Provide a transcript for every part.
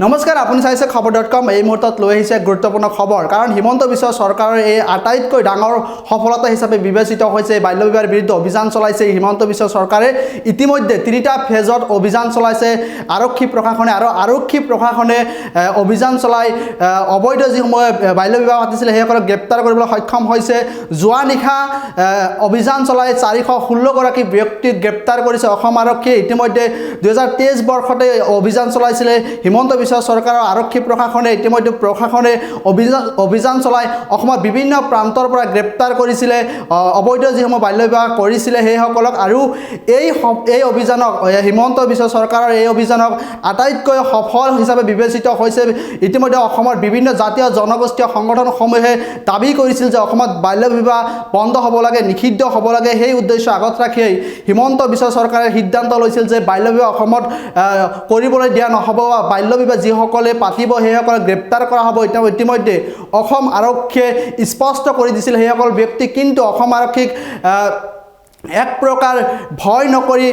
নমস্কাৰ, আপুনি চাইছে খবৰ.com। এই মুহূৰ্তত লৈ আহিছে গুৰুত্বপূৰ্ণ খবৰ, কাৰণ হিমন্ত বিশ্ব চৰকাৰৰ এই আটাইতকৈ ডাঙৰ সফলতা হিচাপে বিবেচিত হৈছে বাল্য বিবাহৰ বিৰুদ্ধে অভিযান চলাইছে হিমন্ত বিশ্ব চৰকাৰে। ইতিমধ্যে 3টা ফেজত অভিযান চলাইছে আৰক্ষী প্ৰশাসনে, আৰু আৰক্ষী প্ৰশাসনে অভিযান চলাই অবৈধ যিসমূহ বাল্য বিবাহ পাতিছিলে সেইসকলক গ্ৰেপ্তাৰ কৰিবলৈ সক্ষম হৈছে। যোৱা নিশা অভিযান চলাই 416 গৰাকী ব্যক্তিক গ্ৰেপ্তাৰ কৰিছে অসম আৰক্ষীয়ে। ইতিমধ্যে 2023 বৰ্ষতে অভিযান চলাইছিলে হিমন্ত বিশ্ব চৰকাৰৰ আৰক্ষী প্ৰশাসনে। ইতিমধ্যে প্ৰশাসনে অভিযান চলাই অসমৰ বিভিন্ন প্ৰান্তৰ পৰা গ্ৰেপ্তাৰ কৰিছিলে অবৈধ যিসমূহ বাল্য বিবাহ কৰিছিলে সেইসকলক। আৰু এই অভিযানক হিমন্ত বিশ্ব চৰকাৰৰ এই অভিযানক আটাইতকৈ সফল হিচাপে বিবেচিত হৈছে। ইতিমধ্যে অসমৰ বিভিন্ন জাতীয় জনগোষ্ঠীয় সংগঠনসমূহে দাবী কৰিছিল যে অসমত বাল্য বিবাহ বন্ধ হ'ব লাগে, নিষিদ্ধ হ'ব লাগে। সেই উদ্দেশ্য আগত ৰাখিয়েই হিমন্ত বিশ্ব চৰকাৰে সিদ্ধান্ত লৈছিল যে বাল্য বিবাহ অসমত কৰিবলৈ দিয়া নহ'ব, বা বাল্য বিবাহ যিসকলে পাতিব সেইসকলক গ্ৰেপ্তাৰ কৰা হ'ব। ইতিমধ্যে অসম আৰক্ষীয়ে স্পষ্ট কৰি দিছিল সেইসকল ব্যক্তি, কিন্তু অসম আৰক্ষীক এক প্ৰকাৰ ভয় নকৰি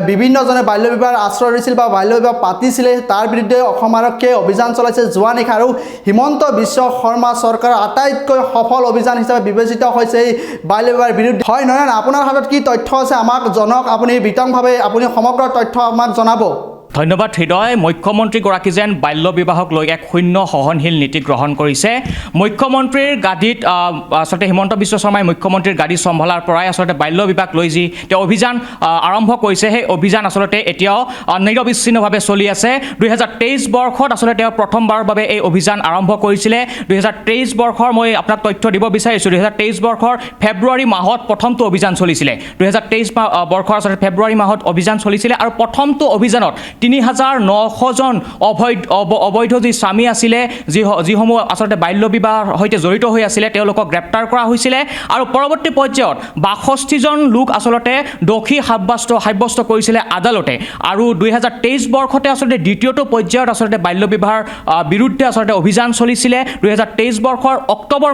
বিভিন্নজনে বাল্য বিবাহৰ আশ্ৰয় লৈছিল বা বাল্য বিবাহ পাতিছিলে। তাৰ বিৰুদ্ধে অসম আৰক্ষীয়ে অভিযান চলাইছে যোৱা নিশা, আৰু হিমন্ত বিশ্ব শৰ্মা চৰকাৰৰ আটাইতকৈ সফল অভিযান হিচাপে বিবেচিত হৈছে এই বাল্য বিবাহৰ বিৰুদ্ধে। হয় নয়ন, আপোনাৰ হাতত কি তথ্য আছে আমাক জনাওক। আপুনি বিতংভাৱে আপুনি সমগ্ৰ তথ্য আমাক জনাব। ধন্যবাদ হৃদয়। মুখ্যমন্ত্ৰীগৰাকী যেন বাল্য বিবাহক লৈ এক শূন্য সহনশীল নীতি গ্ৰহণ কৰিছে। মুখ্যমন্ত্ৰীৰ গাদীত আচলতে হিমন্ত বিশ্ব শৰ্মাই মুখ্যমন্ত্ৰীৰ গাদী চম্ভালাৰ পৰাই আচলতে বাল্য বিবাহক লৈ যি তেওঁ অভিযান আৰম্ভ কৰিছে, সেই অভিযান আচলতে এতিয়াও নিৰবিচ্ছিন্নভাৱে চলি আছে। 2023 বৰ্ষত আচলতে তেওঁ প্ৰথমবাৰৰ বাবে এই অভিযান আৰম্ভ কৰিছিলে। 2023 বৰ্ষৰ মই আপোনাক তথ্য দিব বিচাৰিছোঁ। 2023 বৰ্ষৰ ফেব্ৰুৱাৰী মাহত প্ৰথমটো অভিযান চলিছিলে। 2023 বৰ্ষৰ আচলতে ফেব্ৰুৱাৰী মাহত অভিযান চলিছিলে, আৰু প্ৰথমটো অভিযানত 3900জন অবৈধ যি স্বামী আছিলে, যিসমূহ আচলতে বাল্য বিবাহৰ সৈতে জড়িত হৈ আছিলে, তেওঁলোকক গ্ৰেপ্তাৰ কৰা হৈছিলে। আৰু পৰৱৰ্তী পৰ্যায়ত 62জন লোক আচলতে দোষী সাব্যস্ত কৰিছিলে আদালতে। আৰু 2023 বৰ্ষতে আচলতে দ্বিতীয়টো পৰ্যায়ত আচলতে বাল্য বিবাহৰ বিৰুদ্ধে আচলতে অভিযান চলিছিলে। 2023 বৰ্ষৰ অক্টোবৰ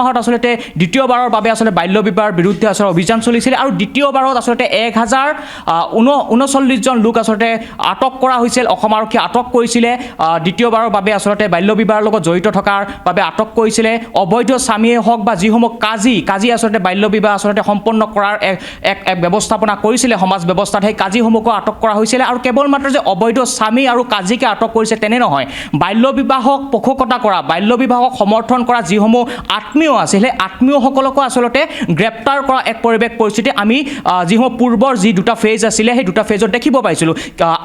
মাহত আচলতে দ্বিতীয়বাৰৰ বাবে আচলতে বাল্য বিবাহৰ বিৰুদ্ধে আচলতে অভিযান চলিছিলে, আৰু দ্বিতীয়বাৰত আচলতে 1039জন লোক আচলতে আটক কৰা হৈছিল। অসম আৰক্ষীয়ে আটক কৰিছিলে দ্বিতীয়বাৰৰ বাবে আচলতে বাল্য বিবাহৰ লগত জড়িত থকাৰ বাবে আটক কৰিছিলে। অবৈধ স্বামীয়ে হওক বা যিসমূহ কাজী আচলতে বাল্য বিবাহ আচলতে সম্পন্ন কৰাৰ এক ব্যৱস্থাপনা কৰিছিলে সমাজ ব্যৱস্থাত, সেই কাজীসমূহকো আটক কৰা হৈছিলে। আৰু কেৱল মাত্ৰ যে অবৈধ স্বামী আৰু কাজীকে আটক কৰিছে তেনে নহয়, বাল্য বিবাহক পোষকতা কৰা, বাল্য বিবাহক সমৰ্থন কৰা যিসমূহ আত্মীয় আছিল, সেই আত্মীয়সকলকো আচলতে গ্ৰেপ্তাৰ কৰা এক পৰিস্থিতি আমি যিসমূহ পূৰ্বৰ যি দুটা ফেজ আছিলে সেই দুটা ফেজত দেখিব পাইছিলোঁ।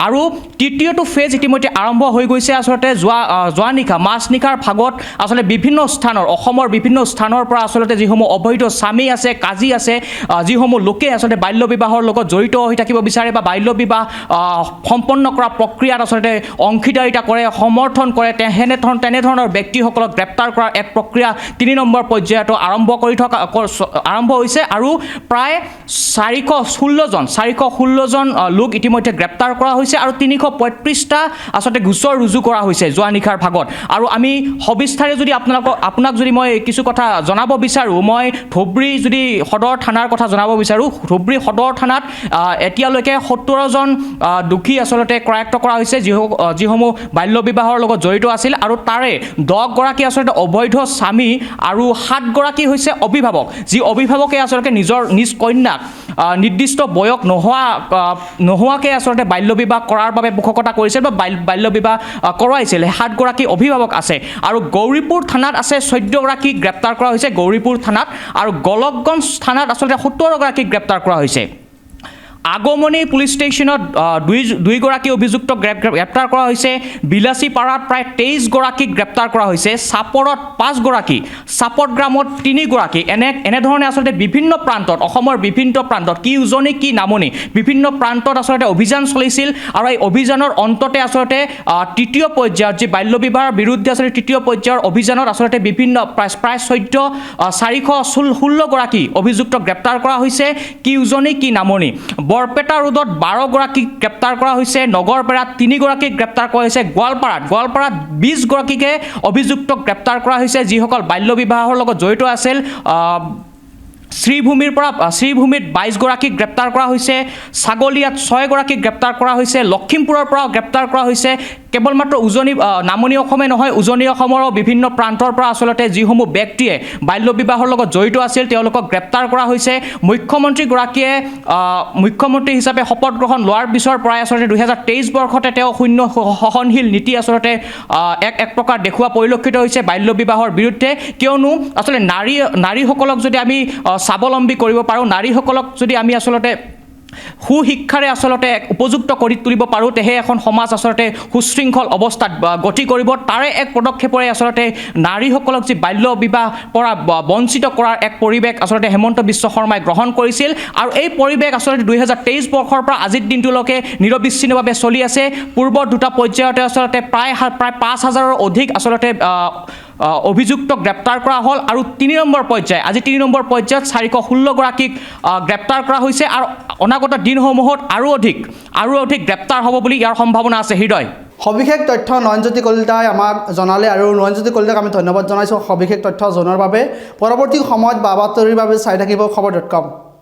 আৰু তৃতীয়টো ফেজ ইতিমধ্যে আৰম্ভ হৈ গৈছে। আচলতে যোৱা নিশা মাজনিশাৰ ভাগত আচলতে বিভিন্ন স্থানৰ, অসমৰ বিভিন্ন স্থানৰ পৰা আচলতে যিসমূহ অবৈধ স্বামী আছে, কাজী আছে, যিসমূহ লোকে আচলতে বাল্য বিবাহৰ লগত জড়িত হৈ থাকিব বিচাৰে বা বাল্য বিবাহ সম্পন্ন কৰা প্ৰক্ৰিয়াত আচলতে অংশীদাৰিতা কৰে, সমৰ্থন কৰে, তেনেধৰণৰ ব্যক্তিসকলক গ্ৰেপ্তাৰ কৰাৰ এক প্ৰক্ৰিয়া 3 নম্বৰ পৰ্যায়তো আৰম্ভ হৈছে। আৰু প্ৰায় 416জন লোক ইতিমধ্যে গ্ৰেপ্তাৰ কৰা হৈছে, আৰু 335টা আচলতে গোচৰ ৰুজু কৰা হৈছে যোৱা নিশাৰ ভাগত। আৰু আমি সবিস্তাৰে যদি আপোনাক যদি মই কিছু কথা জনাব বিচাৰোঁ, মই ধুবুৰী যদি সদৰ থানাৰ কথা জনাব বিচাৰোঁ, ধুবুৰী সদৰ থানাত এতিয়ালৈকে 17জন দোষী আচলতে কৰায়ত্ব কৰা হৈছে, যিসমূহ বাল্য বিবাহৰ লগত জড়িত আছিল। আৰু তাৰে 10 গৰাকী আচলতে অবৈধ স্বামী আৰু 7 গৰাকী হৈছে অভিভাৱক, যি অভিভাৱকে আচলতে নিজ কন্যাক নিৰ্দিষ্ট বয়স নোহোৱাকৈ আচলতে বাল্য বিবাহ কৰাৰ বাবে পোষকতা কৰিছিল বা বাল্য বিবাহ কৰোৱাইছিল। 7 গৰাকী অভিভাৱক আছে। আৰু গৌৰীপুৰ থানাত আছে 14 গৰাকী গ্ৰেপ্তাৰ কৰা হৈছে গৌৰীপুৰ থানাত, আৰু গোলকগঞ্জ থানাত আচলতে 17 গৰাকী গ্ৰেপ্তাৰ কৰা হৈছে। আগমনী পুলিচ ষ্টেচনত 2 গৰাকী অভিযুক্ত গ্ৰেপ্তাৰ কৰা হৈছে। বিলাচীপাৰাত প্ৰায় 23 গৰাকীক গ্ৰেপ্তাৰ কৰা হৈছে। চাপৰত 5 গৰাকী, চাপতগ্ৰামত 3 গৰাকী। এনেধৰণে আচলতে বিভিন্ন প্ৰান্তত, অসমৰ বিভিন্ন প্ৰান্তত, কি উজনি কি নামনি, বিভিন্ন প্ৰান্তত আচলতে অভিযান চলিছিল। আৰু এই অভিযানৰ অন্ততে আচলতে তৃতীয় পৰ্যায়ত যি বাল্য বিবাহৰ বিৰুদ্ধে আচলতে তৃতীয় পৰ্যায়ৰ অভিযানত আচলতে বিভিন্ন প্ৰায় 416 গৰাকী অভিযুক্ত গ্ৰেপ্তাৰ কৰা হৈছে, কি উজনি কি নামনি। বৰপেটা ৰোডত 12 গৰাকীক গ্ৰেপ্তাৰ কৰা হৈছে। নগৰপেৰাত 3 গৰাকীক গ্ৰেপ্তাৰ কৰা হৈছে। গোৱালপাৰাত 20 গৰাকীকে অভিযুক্ত গ্ৰেপ্তাৰ কৰা হৈছে, যিসকল বাল্য বিবাহৰ লগত জড়িত আছিল। শ্ৰীভূমিত 22 গৰাকীক গ্ৰেপ্তাৰ কৰা হৈছে, ছাগলীয়াত 6 গৰাকীক গ্ৰেপ্তাৰ কৰা হৈছে, লখিমপুৰৰ পৰাও গ্ৰেপ্তাৰ কৰা হৈছে। কেৱল মাত্ৰ নামনি অসমে নহয়, উজনি অসমৰো বিভিন্ন প্ৰান্তৰ পৰা আচলতে যিসমূহ ব্যক্তিয়ে বাল্য বিবাহৰ লগত জড়িত আছিল তেওঁলোকক গ্ৰেপ্তাৰ কৰা হৈছে। মুখ্যমন্ত্ৰীগৰাকীয়ে মুখ্যমন্ত্ৰী হিচাপে শপত গ্ৰহণ লোৱাৰ পিছৰ পৰাই আচলতে 2023 বৰ্ষতে তেওঁ শূন্য সহনশীল নীতি আচলতে এক প্ৰকাৰ দেখুওৱা পৰিলক্ষিত হৈছে বাল্য বিবাহৰ বিৰুদ্ধে। কিয়নো আচলতে নাৰীসকলক যদি আমি স্বাৱলম্বী কৰিব পাৰোঁ, নাৰীসকলক যদি আমি আচলতে সুশিক্ষাৰে আচলতে উপযুক্ত কৰি তুলিব পাৰোঁ, তেহে এখন সমাজ আচলতে সুশৃংখল অৱস্থাত গতি কৰিব। তাৰে এক পদক্ষেপৰে আচলতে নাৰীসকলক যি বাল্য বিবাহ পৰা বঞ্চিত কৰাৰ এক পৰিৱেশ আচলতে হিমন্ত বিশ্ব শৰ্মাই গ্ৰহণ কৰিছিল। আৰু এই পৰিৱেশ আচলতে 2023 বৰ্ষৰ পৰা আজিৰ দিনটোলৈকে নিৰবিচ্ছিন্নভাৱে চলি আছে। পূৰ্বৰ দুটা পৰ্যায়তে আচলতে প্ৰায় 5,000ৰ অধিক আচলতে অভিযুক্ত গ্ৰেপ্তাৰ কৰা হ'ল। আৰু 3 নম্বৰ পৰ্যায়, আজি 3 নম্বৰ পৰ্যায়ত 416 গৰাকীক গ্ৰেপ্তাৰ কৰা হৈছে। আৰু অনাগত দিনসমূহত আৰু অধিক গ্ৰেপ্তাৰ হ'ব বুলি ইয়াৰ সম্ভাৱনা আছে। হৃদয়, সবিশেষ তথ্য নয়নজ্যোতি কলিতাই আমাক জনালে আৰু নয়নজ্যোতি কলিতাক আমি ধন্যবাদ জনাইছোঁ সবিশেষ তথ্য জনোৱাৰ বাবে। পৰৱৰ্তী সময়ত বা বাতৰিৰ বাবে চাই থাকিব খবৰ.com।